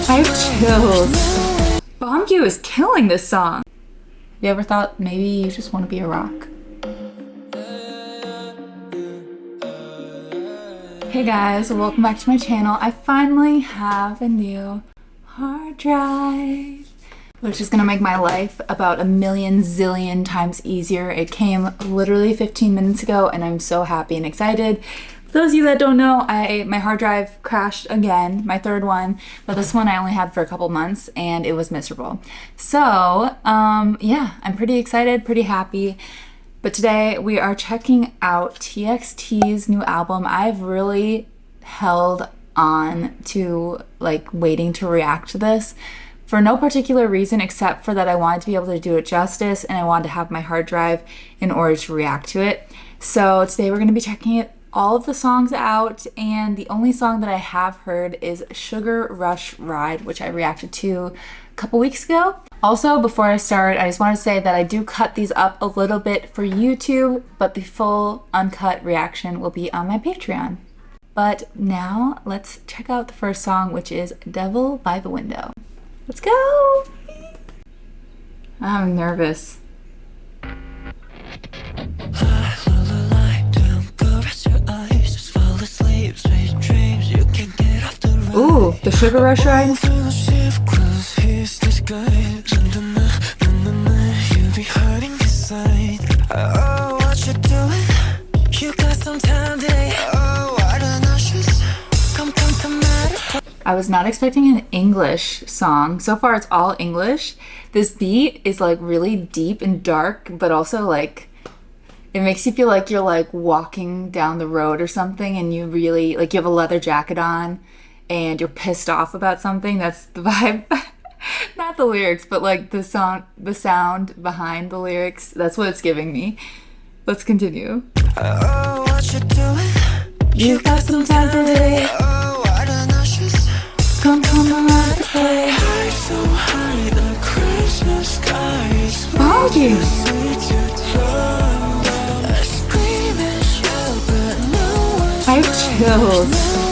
I have chills. Bombgue is killing this song. You ever thought maybe you just want to be a rock? Hey guys, welcome back to my channel. I finally have a new hard drive, which is gonna make my life about a million zillion times easier. It came literally 15 minutes ago and I'm so happy and excited. For those of you that don't know, my hard drive crashed again, my third one, but this one I only had for a couple months and it was miserable. So yeah, I'm pretty excited, pretty happy. But today we are checking out TXT's new album. I've really held on to like waiting to react to this for no particular reason except for that I wanted to be able to do it justice and I wanted to have my hard drive in order to react to it. So today we're going to be checking all of the songs out, and the only song that I have heard is Sugar Rush Ride, which I reacted to a couple weeks ago. Also, before I start, I just want to say that I do cut these up a little bit for YouTube, but the full uncut reaction will be on my Patreon. But now let's check out the first song, which is Devil by the Window. Let's go! I'm nervous. Ooh, the Sugar Rush Ride. I was not expecting an English song. So far it's all English. This beat is like really deep and dark, but also like it makes you feel like you're like walking down the road or something and you really like you have a leather jacket on and you're pissed off about something. That's the vibe. Not the lyrics, but like the sound behind the lyrics. That's what it's giving me. Let's continue. Oh, what you doing? You've got some time today. Oh, why don't I just come around to play? So high, the Christmas skies. Bombgue. I have chills.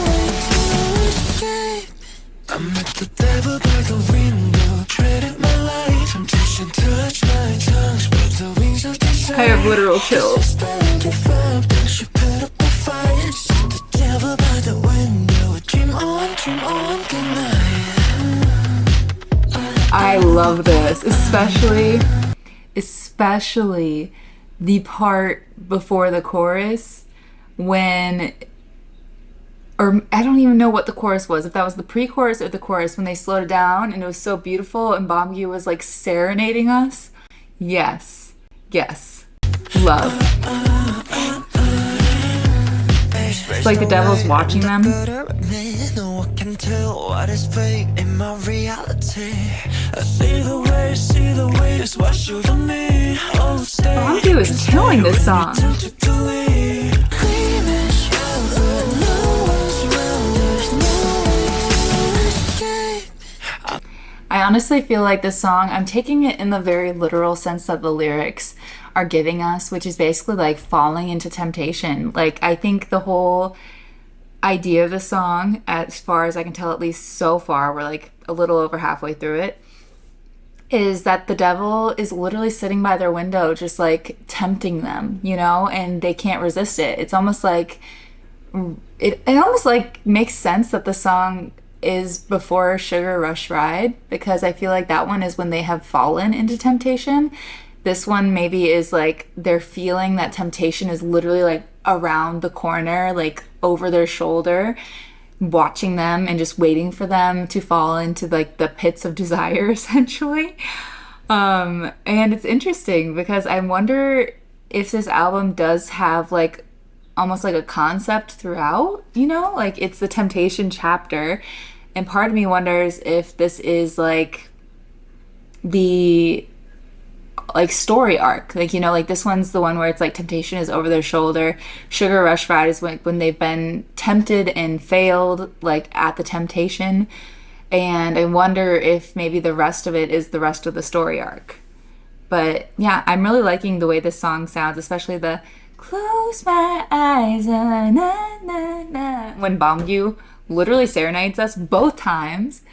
I'm at the devil by the window, treading my life. Temptation touch my tongue, spread the wings of desire. I have literal chills. I love this, especially the part before the chorus when, or I don't even know what the chorus was, if that was the pre-chorus or the chorus, when they slowed it down and it was so beautiful and Bombgue was like serenading us. Yes, yes, love. It's like the devil's watching them. Bombgue is killing this song. I honestly feel like this song, I'm taking it in the very literal sense that the lyrics are giving us, which is basically like falling into temptation. Like I think the whole idea of the song, as far as I can tell, at least so far, we're like a little over halfway through it, is that the devil is literally sitting by their window just like tempting them, you know, and they can't resist it. It's almost like it almost like makes sense that the song is before Sugar Rush Ride, because I feel like that one is when they have fallen into temptation. This one maybe is like they're feeling that temptation is literally like around the corner, like over their shoulder, watching them and just waiting for them to fall into like the pits of desire, essentially. And it's interesting because I wonder if this album does have like almost like a concept throughout, you know, like it's the temptation chapter. And part of me wonders if this is like the like story arc, like, you know, like this one's the one where it's like temptation is over their shoulder. Sugar Rush Ride is when they've been tempted and failed like at the temptation. And I wonder if maybe the rest of it is the rest of the story arc. But yeah, I'm really liking the way this song sounds, especially the close my eyes, na, na, na. When Bombgue literally serenades us both times.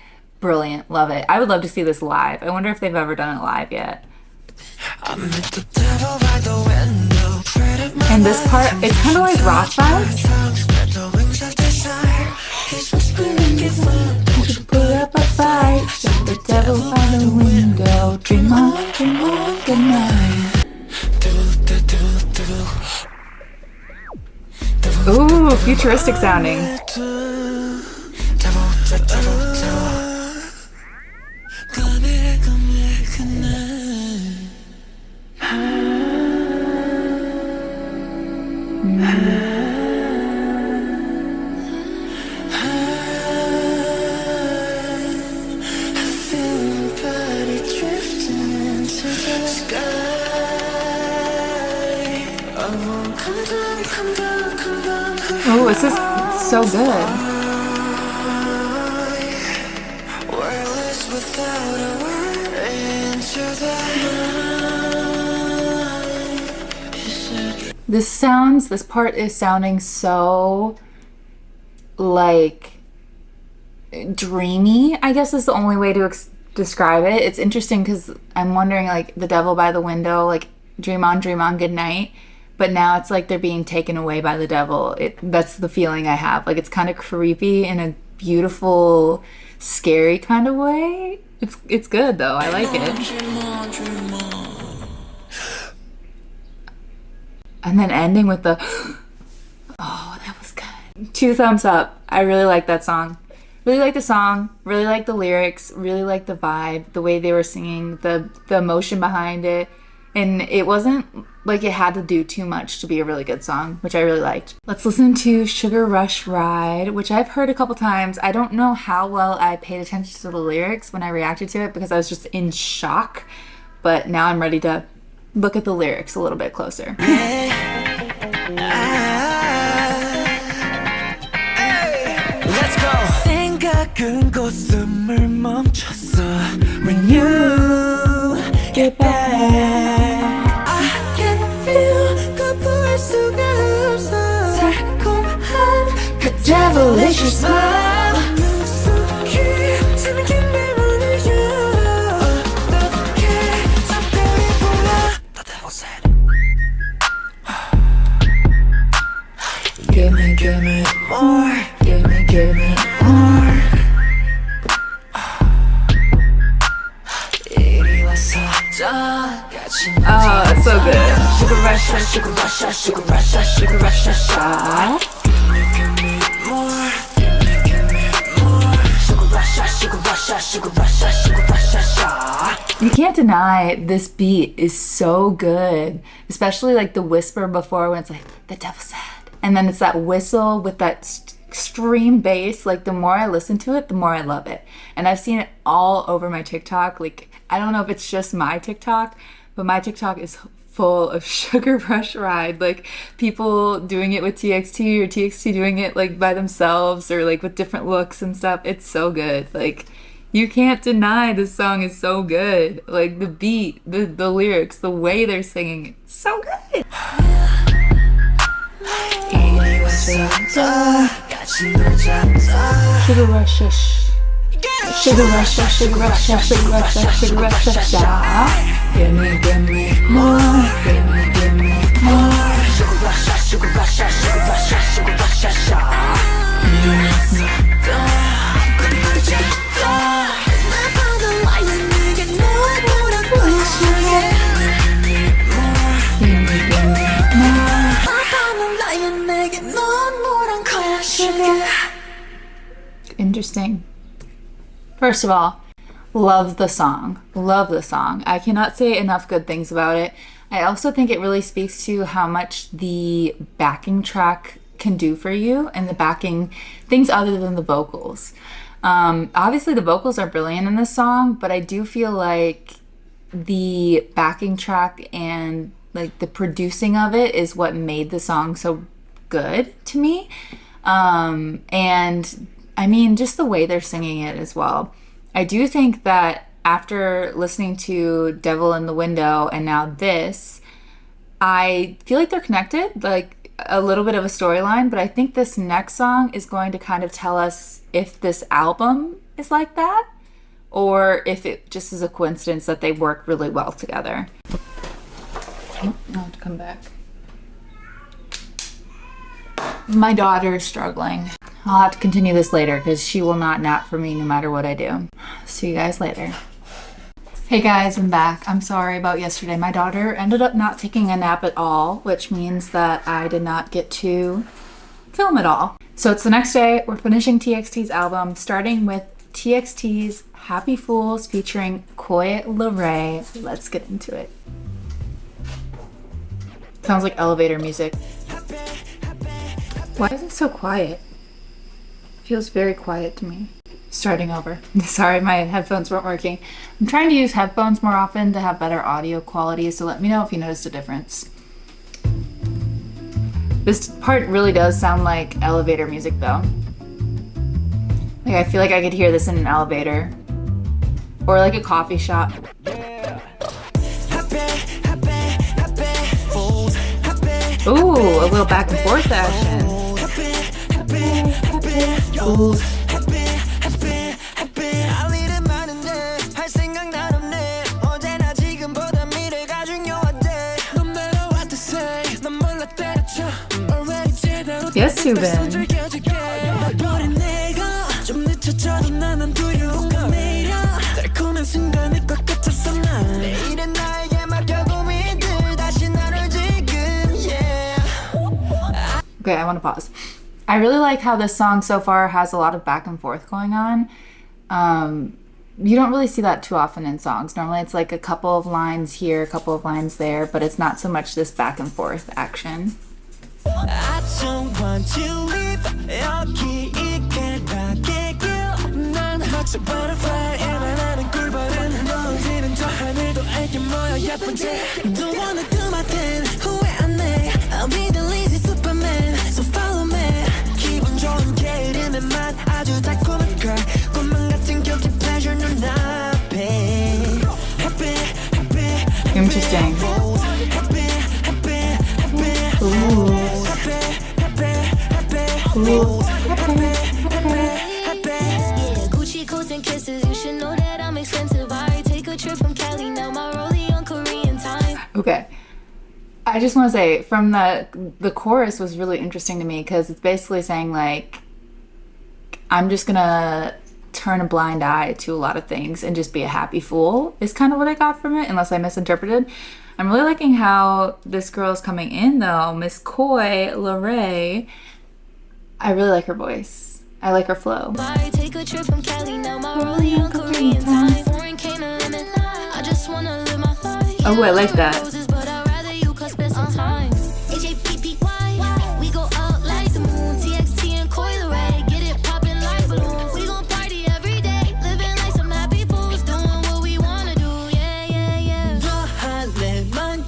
Brilliant. Love it. I would love to see this live. I wonder if they've ever done it live yet. And this part, it's kind of like rock vibes. Put up a fight, shut the devil by the window. Dream on, good night. Ooh, futuristic sounding. Oh, this is so good. This part is sounding so like dreamy, I guess is the only way to describe it. It's interesting because I'm wondering, like, the devil by the window, like dream on, good night. But now it's like they're being taken away by the devil. That's the feeling I have. Like, it's kind of creepy in a beautiful, scary kind of way. It's good though. I like it. And then ending with the oh, that was good. 2 thumbs up. I really like that song. Really like the song, really like the lyrics, really like the vibe, the way they were singing, the emotion behind it. And it wasn't like it had to do too much to be a really good song, which I really liked. Let's listen to Sugar Rush Ride, which I've heard a couple times. I don't know how well I paid attention to the lyrics when I reacted to it because I was just in shock. But now I'm ready to look at the lyrics a little bit closer. Let's go. 생각은 꽃숨을 멈췄어. When you get back, I can feel 거부할 수가 없어. 달콤한 그 devilish smile. 능숙히 재밌게 내 문을 열어. 어떻게 잠깐이 보여. The devil said, give me more. Give me more. 이리 와서 더 같이 Oh, that's so good. Sugar rush, sugar rush, sugar rush, sugar rush, shot. Give me more. Give me more. Sugar rush, sugar rush, sugar rush, sugar rush, shot. You can't deny this beat is so good, especially like the whisper before when it's like, the devil said. And then it's that whistle with that extreme bass. Like, the more I listen to it, the more I love it. And I've seen it all over my TikTok. Like, I don't know if it's just my TikTok, but my TikTok is full of Sugar Rush Ride. Like, people doing it with TXT or TXT doing it like by themselves or like with different looks and stuff. It's so good. Like, you can't deny this song is so good. Like, the beat, the lyrics, the way they're singing, it's so good. Sugar rush, sugar rush, sugar rush, sugar rush, sugar rush, give me more, give me more. Sugar rush, sugar rush, sugar rush, sugar rush, Interesting. First of all, love the song. Love the song. I cannot say enough good things about it. I also think it really speaks to how much the backing track can do for you and the backing things other than the vocals. Obviously the vocals are brilliant in this song, but I do feel like the backing track and like the producing of it is what made the song so good to me. And I mean, just the way they're singing it as well. I do think that after listening to Devil in the Window and now this, I feel like they're connected, like a little bit of a storyline, but I think this next song is going to kind of tell us if this album is like that. or if it just is a coincidence that they work really well together. Oh, I'll have to come back. My daughter is struggling. I'll have to continue this later because she will not nap for me no matter what I do. See you guys later. Hey guys, I'm back. I'm sorry about yesterday. My daughter ended up not taking a nap at all, which means that I did not get to film at all. So it's the next day. We're finishing TXT's album, starting with TXT's Happy Fools featuring Coi Leray. Let's get into it. Sounds like elevator music. Why is it so quiet? It feels very quiet to me. Starting over. Sorry, my headphones weren't working. I'm trying to use headphones more often to have better audio quality, so let me know if you noticed a difference. This part really does sound like elevator music though. Like I feel like I could hear this in an elevator or like a coffee shop. Ooh, a little back and forth action. Ooh. Yes, Subin. Okay, I want to pause. I really like how this song so far has a lot of back and forth going on. You don't really see that too often in songs. Normally it's like a couple of lines here, a couple of lines there, but it's not so much this back and forth action. I don't want to leave. Don't wanna do my thing. I'll be the lazy Superman. So follow me. 기분 좋은 게 이름에만 아주 달콤한 걸. 꿈만 같은 guilty pleasure 눈 앞에. Interesting. Gucci coats and kisses. You should know that I'm expensive. I take a trip from Cali now. My rollie on Korean time. Okay. I just want to say, from the chorus was really interesting to me because it's basically saying like, I'm just gonna turn a blind eye to a lot of things and just be a happy fool is kind of what I got from it, unless I misinterpreted. I'm really liking how this girl is coming in though, Miss Coi Leray. I really like her voice. I like her flow. I take a trip from Cali now, my rollie on Korean time. I just wanna live my life. Oh, I like that. We go out like the moon, TXT and Coi Leray, get it poppin' like balloons. We gon' party every day, living like some happy fools, doing what we wanna do, yeah, yeah, yeah. 더 할래만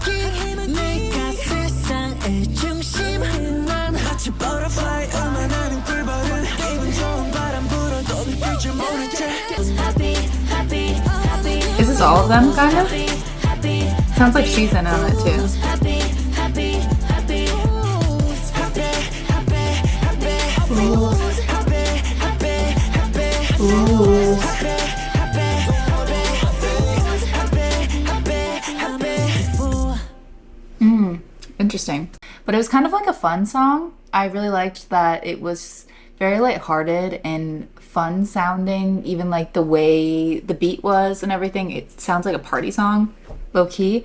내가 세상의 중심. 난 마치 butterfly, 음만하는 꿀벌은 기분 좋은 바람 불어도 느낄 줄 모르지. Happy, happy, happy. Is this all of them, kind of? Sounds like she's in on it too. Interesting. But it was kind of like a fun song. I really liked that it was very lighthearted and fun sounding, even like the way the beat was and everything. It sounds like a party song, low key.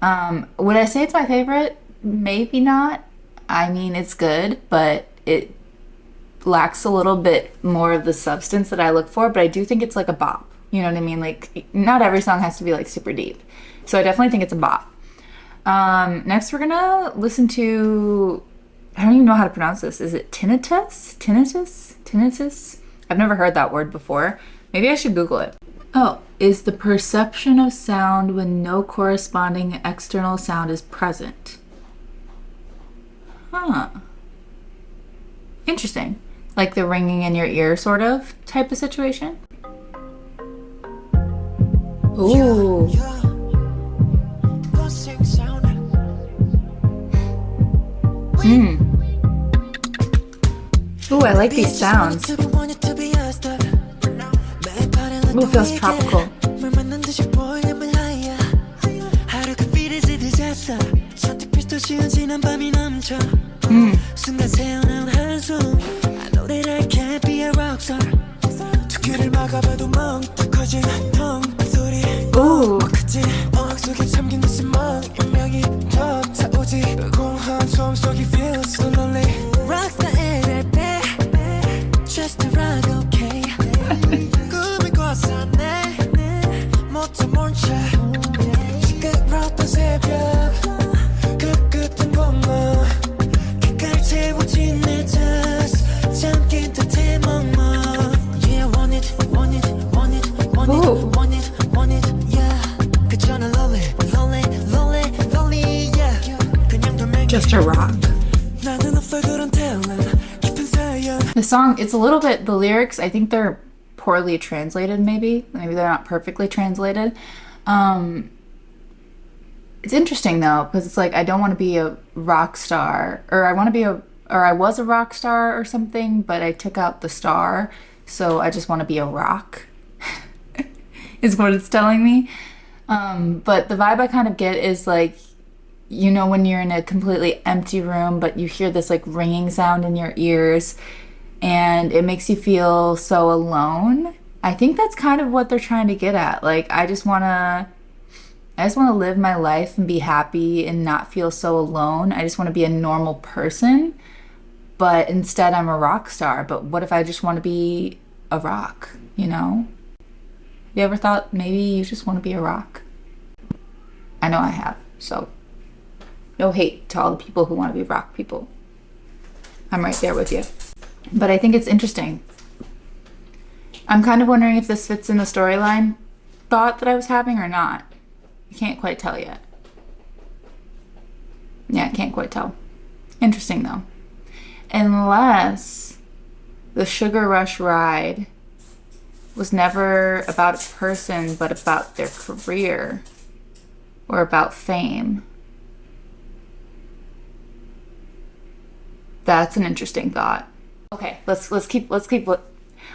Would I say it's my favorite? Maybe not. I mean, it's good, but it lacks a little bit more of the substance that I look for, but I do think it's like a bop. You know what I mean? Like, not every song has to be like super deep. So I definitely think it's a bop. Next we're gonna listen to, I don't even know how to pronounce this. Is it tinnitus? Tinnitus? I've never heard that word before. Maybe I should Google it. Oh, is the perception of sound when no corresponding external sound is present. Huh. Interesting. Like the ringing in your ear sort of type of situation. Ooh. Ooh, I like these sounds. Ooh, feels tropical. Ooh. Just a rock. The song, it's a little bit, the lyrics, I think they're poorly translated maybe. Maybe they're not perfectly translated. It's interesting though, because it's like, I don't want to be a rock star, or I want to be or I was a rock star or something, but I took out the star, so I just want to be a rock, is what it's telling me. But the vibe I kind of get is like, you know, when you're in a completely empty room, but you hear this like ringing sound in your ears and it makes you feel so alone. I think that's kind of what they're trying to get at. Like, I just want to live my life and be happy and not feel so alone. I just want to be a normal person, but instead I'm a rock star. But what if I just want to be a rock, you know? You ever thought maybe you just want to be a rock? I know I have, so no hate to all the people who want to be rock people. I'm right there with you. But I think it's interesting. I'm kind of wondering if this fits in the storyline thought that I was having or not. I can't quite tell yet. Yeah, I can't quite tell. Interesting though. Unless the Sugar Rush ride was never about a person, but about their career or about fame. That's an interesting thought. Okay, let's listen to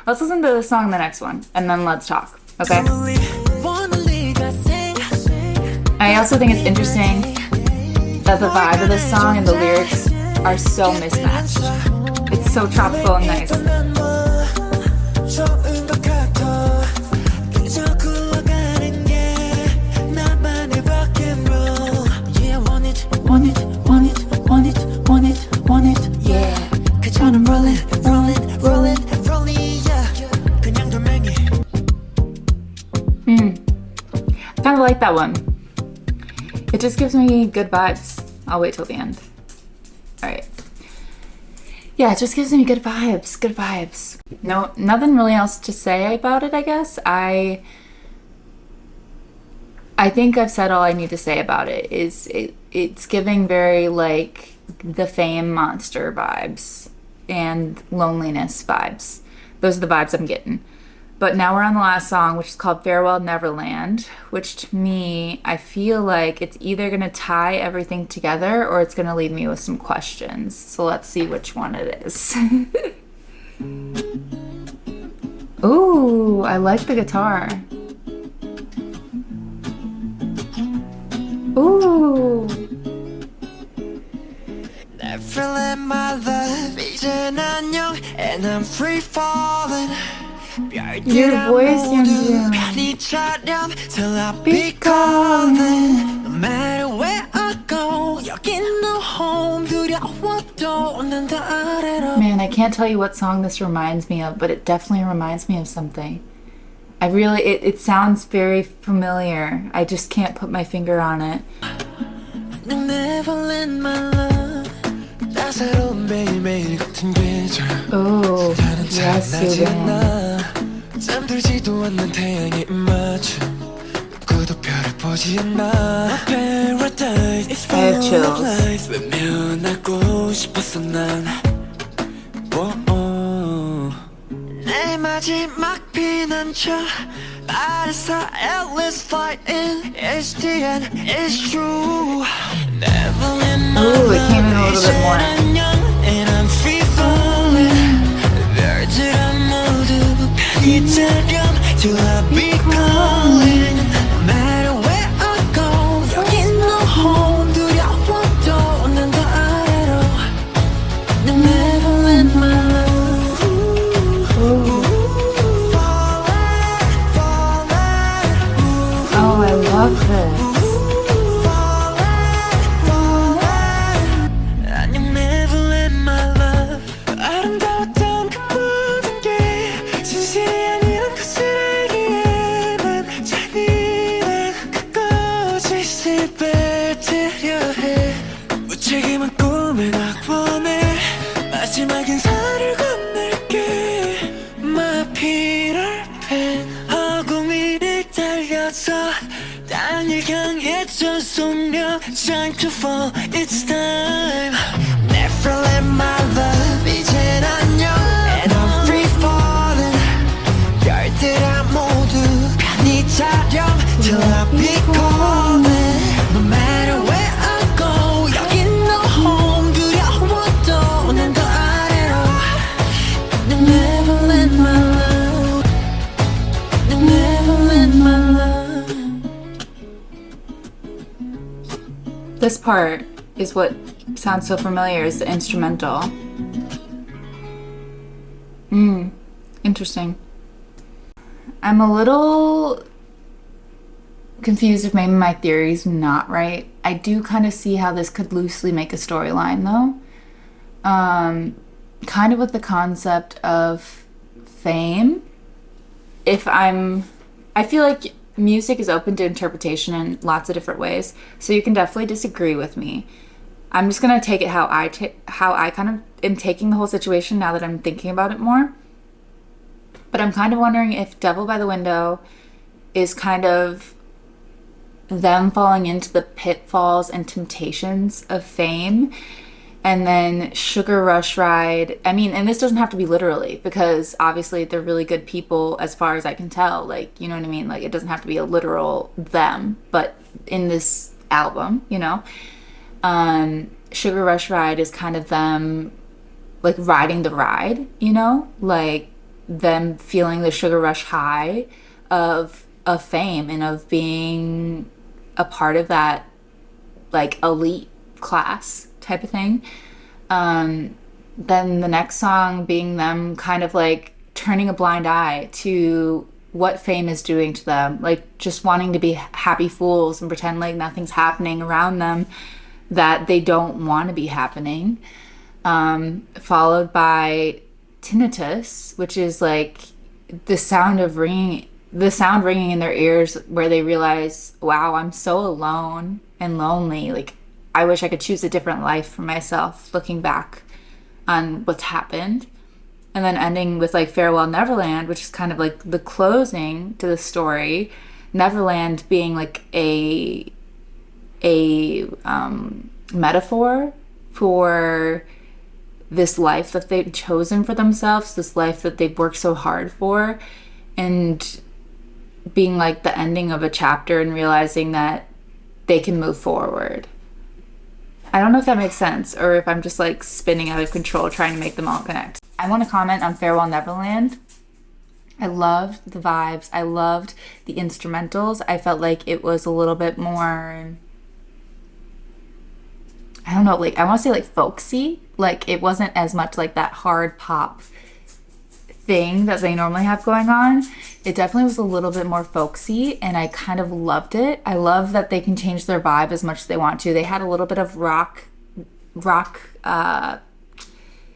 the song in the next one, and then let's talk. Okay. I also think it's interesting that the vibe of this song and the lyrics are so mismatched. It's so tropical and nice. I kind of like that one. It just gives me good vibes. I'll wait till the end. Alright. Yeah, it just gives me good vibes. Good vibes. No, nothing really else to say about it, I guess. I think I've said all I need to say about it. It's giving very like the Fame monster vibes and loneliness vibes. Those are the vibes I'm getting. But now we're on the last song, which is called Farewell Neverland, which to me, I feel like it's either going to tie everything together or it's going to leave me with some questions. So let's see which one it is. Ooh, I like the guitar. Ooh. Neverland, my love, 이젠 안녕, and I'm free falling. Your voice, Young till I be calling. No matter where I go, 여긴 no home. 두려워도 난 다 알아요. Man, I can't tell you what song this reminds me of, but it definitely reminds me of something. It sounds very familiar. I just can't put my finger on it. Neverland, my love. 따사로운 매일매일 같은 계절. Oh, yes, Sylvain. 잠들지도 않는 태양의 입맞춤. 누구도 별을 보지 않아. Paradise is full of lies. 외면하고 싶었어 난. 내 마지막 피난처. 말했어 at least fighting. It's the end, it's true. Neverland, my Ooh, it came in a little bit more. and I'm free falling. 별들아 모두 편히 자렴 till I be calling. No matter where I go, 여긴 너 home. 두려워도 난 더 아래로. No Neverland my love. Falling, falling. Oh, I love this. 안녕 Neverland my love. 아름다웠던 그 모든 게 진실이 아니란 것을 알기에는 잔인한 그 거짓을 빼뜨려 해. 무책임한 꿈을 낙원해. 마지막 인사를 건넬게. My Peter Pan. 허공위를 달려서 땅을 향해 전속력. Time to fall, it's time. Neverland my love. 이젠 안녕. And I'm free falling. 별들아 모두 편히 자렴 till I be calling. No matter where I go, 여긴 너 home. 두려워도 난 더 아래로. No Neverland my love. No Neverland my love. This part is what sounds so familiar, is the instrumental. Interesting. I'm a little confused if maybe my theory's not right. I do kind of see how this could loosely make a storyline though. Kind of with the concept of fame. I feel like music is open to interpretation in lots of different ways, so you can definitely disagree with me. I'm just gonna take it how I kind of am taking the whole situation now that I'm thinking about it more. But I'm kind of wondering if Devil by the Window is kind of them falling into the pitfalls and temptations of fame, and then Sugar Rush Ride. I mean, and this doesn't have to be literally, because obviously they're really good people as far as I can tell. Like, you know what I mean? Like, it doesn't have to be a literal them, but in this album, you know? Sugar Rush Ride is kind of them, like, riding the ride, you know? Like, them feeling the sugar rush high of fame and of being a part of that, like, elite class type of thing. Then the next song being them kind of like turning a blind eye to what fame is doing to them, like just wanting to be happy fools and pretend like nothing's happening around them that they don't want to be happening. Followed by Tinnitus, which is like the sound ringing in their ears, where they realize, wow, I'm so alone and lonely. Like, I wish I could choose a different life for myself, looking back on what's happened. And then ending with like Farewell Neverland, which is kind of like the closing to the story. Neverland being like a metaphor for this life that they've chosen for themselves, this life that they've worked so hard for, and being like the ending of a chapter and realizing that they can move forward. I don't know if that makes sense, or if I'm just like spinning out of control trying to make them all connect. I want to comment on Farewell Neverland. I loved the vibes. I loved the instrumentals. I felt like it was a little bit more, I don't know, like, I want to say like folksy. Like, it wasn't as much like that hard pop thing that they normally have going on. It definitely was a little bit more folksy, and I kind of loved it. I love that they can change their vibe as much as they want to. They had a little bit of rock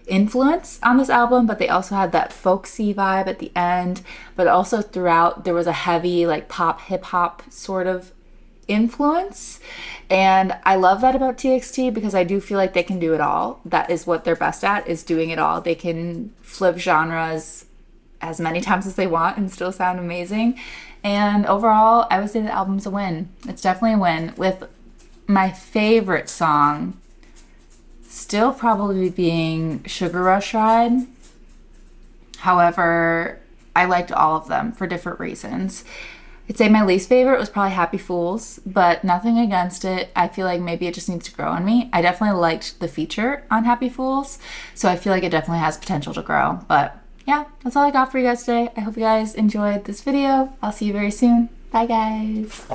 influence on this album, but they also had that folksy vibe at the end. But also throughout, there was a heavy like pop hip hop sort of influence, and I love that about TXT, because I do feel like they can do it all. That is what they're best at, is doing it all. They can flip genres as many times as they want and still sound amazing. And overall, I would say the album's a win. It's definitely a win, with my favorite song still probably being Sugar Rush Ride. However, I liked all of them for different reasons. I'd say my least favorite was probably Happy Fools, but nothing against it. I feel like maybe it just needs to grow on me. I definitely liked the feature on Happy Fools, so I feel like it definitely has potential to grow, but yeah, that's all I got for you guys today. I hope you guys enjoyed this video. I'll see you very soon. Bye, guys.